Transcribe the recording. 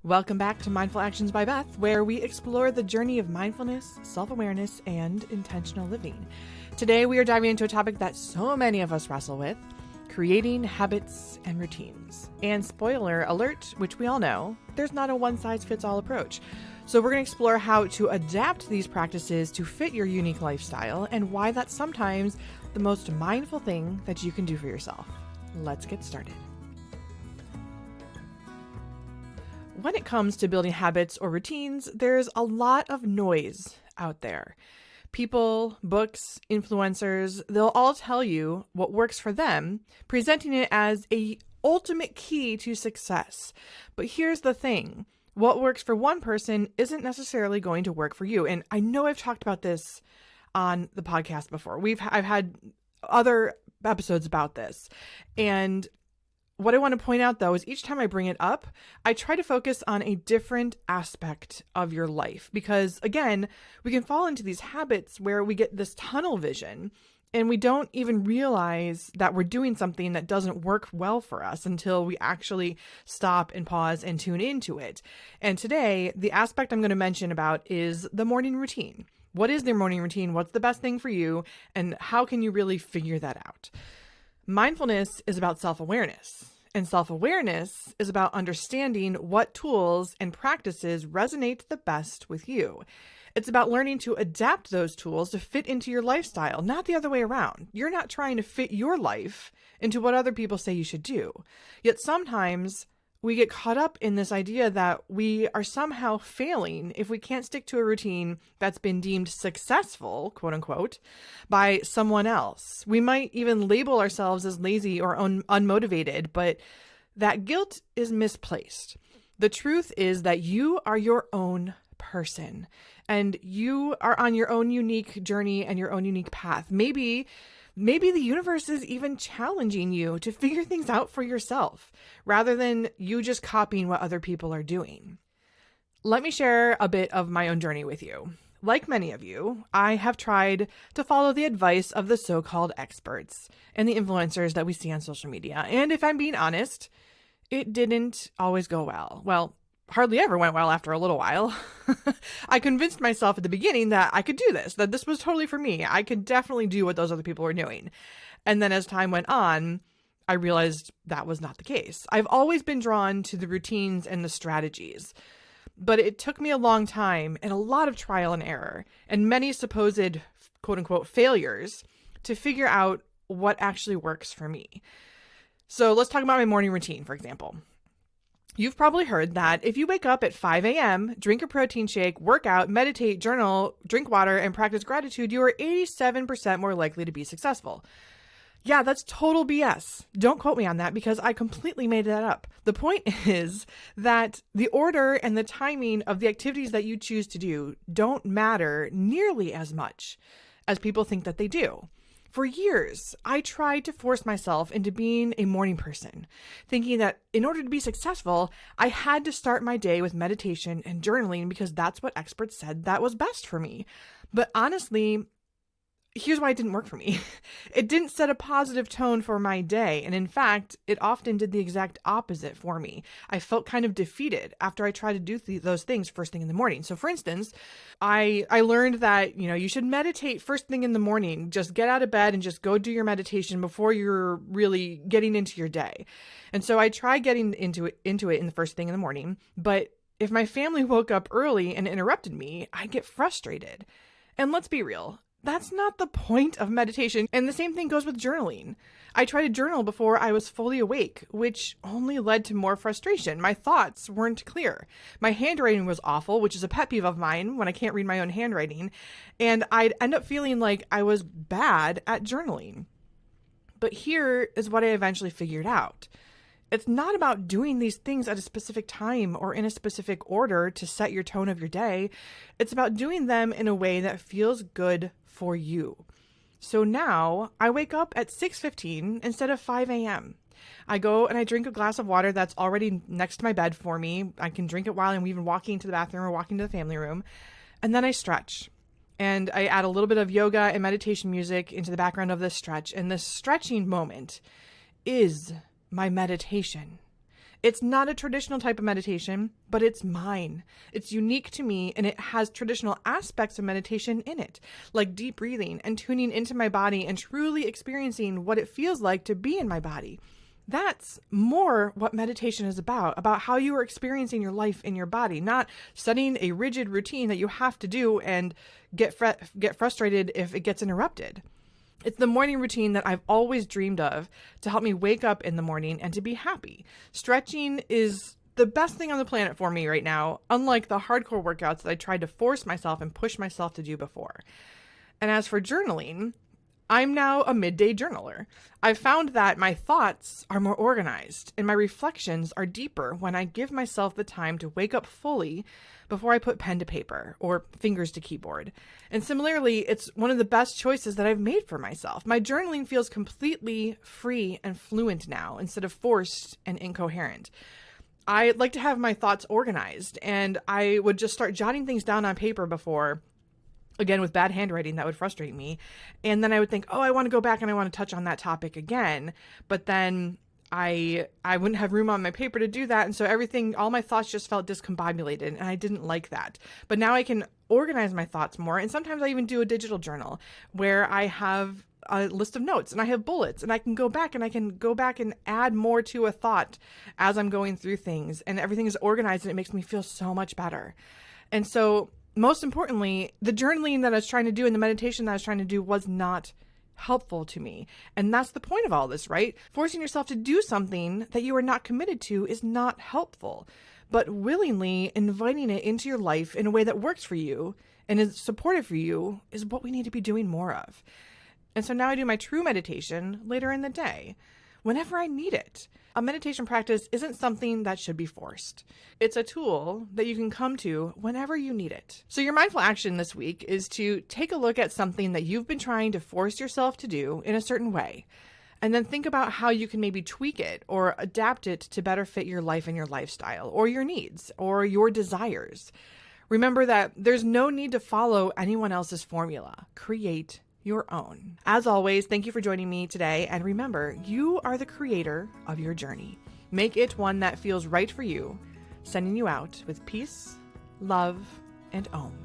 Welcome back to Mindful Actions by Beth, where we explore the journey of mindfulness, self-awareness, and intentional living. Today, we are diving into a topic that so many of us wrestle with, creating habits and routines. And spoiler alert, which we all know, there's not a one-size-fits-all approach. So we're going to explore how to adapt these practices to fit your unique lifestyle and why that's sometimes the most mindful thing that you can do for yourself. Let's get started. When it comes to building habits or routines, there's a lot of noise out there. People, books, influencers, they'll all tell you what works for them, presenting it as a ultimate key to success. But here's the thing. What works for one person isn't necessarily going to work for you. And I know I've talked about this on the podcast before. I've had other episodes about this. And what I want to point out, though, is each time I bring it up, I try to focus on a different aspect of your life. Because, again, we can fall into these habits where we get this tunnel vision and we don't even realize that we're doing something that doesn't work well for us until we actually stop and pause and tune into it. And today, the aspect I'm going to mention about is the morning routine. What is their morning routine? What's the best thing for you? And how can you really figure that out? Mindfulness is about self-awareness, and self-awareness is about understanding what tools and practices resonate the best with you. It's about learning to adapt those tools to fit into your lifestyle, not the other way around. You're not trying to fit your life into what other people say you should do. Yet sometimes we get caught up in this idea that we are somehow failing if we can't stick to a routine that's been deemed successful, quote unquote, by someone else. We might even label ourselves as lazy or unmotivated, but that guilt is misplaced. The truth is that you are your own person and you are on your own unique journey and your own unique path. Maybe the universe is even challenging you to figure things out for yourself rather than you just copying what other people are doing. Let me share a bit of my own journey with you. Like many of you, I have tried to follow the advice of the so-called experts and the influencers that we see on social media. And if I'm being honest, it didn't always go well. Well, hardly ever went well after a little while. I convinced myself at the beginning that I could do this, that this was totally for me. I could definitely do what those other people were doing. And then as time went on, I realized that was not the case. I've always been drawn to the routines and the strategies, but it took me a long time and a lot of trial and error and many supposed quote unquote failures to figure out what actually works for me. So let's talk about my morning routine, for example. You've probably heard that if you wake up at 5 a.m., drink a protein shake, work out, meditate, journal, drink water, and practice gratitude, you are 87% more likely to be successful. Yeah, that's total BS. Don't quote me on that because I completely made that up. The point is that the order and the timing of the activities that you choose to do don't matter nearly as much as people think that they do. For years, I tried to force myself into being a morning person, thinking that in order to be successful, I had to start my day with meditation and journaling because that's what experts said that was best for me. But honestly, here's why it didn't work for me. It didn't set a positive tone for my day. And in fact, it often did the exact opposite for me. I felt kind of defeated after I tried to do those things first thing in the morning. So for instance, I learned that, you should meditate first thing in the morning. Just get out of bed and just go do your meditation before you're really getting into your day. And so I tried getting into it in the first thing in the morning. But if my family woke up early and interrupted me, I'd get frustrated. And let's be real. That's not the point of meditation. And the same thing goes with journaling. I tried to journal before I was fully awake, which only led to more frustration. My thoughts weren't clear. My handwriting was awful, which is a pet peeve of mine when I can't read my own handwriting. And I'd end up feeling like I was bad at journaling. But here is what I eventually figured out. It's not about doing these things at a specific time or in a specific order to set your tone of your day. It's about doing them in a way that feels good for you. So now I wake up at 6:15 instead of 5 a.m. I go and I drink a glass of water that's already next to my bed for me. I can drink it while I'm even walking to the bathroom or walking to the family room. And then I stretch. And I add a little bit of yoga and meditation music into the background of this stretch. And this stretching moment is my meditation. It's not a traditional type of meditation, but it's mine. It's unique to me, and it has traditional aspects of meditation in it, like deep breathing and tuning into my body and truly experiencing what it feels like to be in my body. That's more what meditation is about how you are experiencing your life in your body, not setting a rigid routine that you have to do and get frustrated if it gets interrupted. It's the morning routine that I've always dreamed of to help me wake up in the morning and to be happy. Stretching is the best thing on the planet for me right now, unlike the hardcore workouts that I tried to force myself and push myself to do before. And as for journaling, I'm now a midday journaler. I've found that my thoughts are more organized and my reflections are deeper when I give myself the time to wake up fully before I put pen to paper or fingers to keyboard. And similarly, it's one of the best choices that I've made for myself. My journaling feels completely free and fluent now instead of forced and incoherent. I like to have my thoughts organized, and I would just start jotting things down on paper before. Again, with bad handwriting, that would frustrate me. And then I would think, oh, I want to go back and I want to touch on that topic again. But then I wouldn't have room on my paper to do that. And so all my thoughts just felt discombobulated, and I didn't like that. But now I can organize my thoughts more. And sometimes I even do a digital journal where I have a list of notes and I have bullets, and I can go back and add more to a thought as I'm going through things, and everything is organized and it makes me feel so much better. And so most importantly, the journaling that I was trying to do and the meditation that I was trying to do was not helpful to me. And that's the point of all this, right? Forcing yourself to do something that you are not committed to is not helpful, but willingly inviting it into your life in a way that works for you and is supportive for you is what we need to be doing more of. And so now I do my true meditation later in the day, whenever I need it. A meditation practice isn't something that should be forced. It's a tool that you can come to whenever you need it. So your mindful action this week is to take a look at something that you've been trying to force yourself to do in a certain way, and then think about how you can maybe tweak it or adapt it to better fit your life and your lifestyle or your needs or your desires. Remember that there's no need to follow anyone else's formula. Create your own. As always, thank you for joining me today. And remember, you are the creator of your journey. Make it one that feels right for you, sending you out with peace, love, and Om.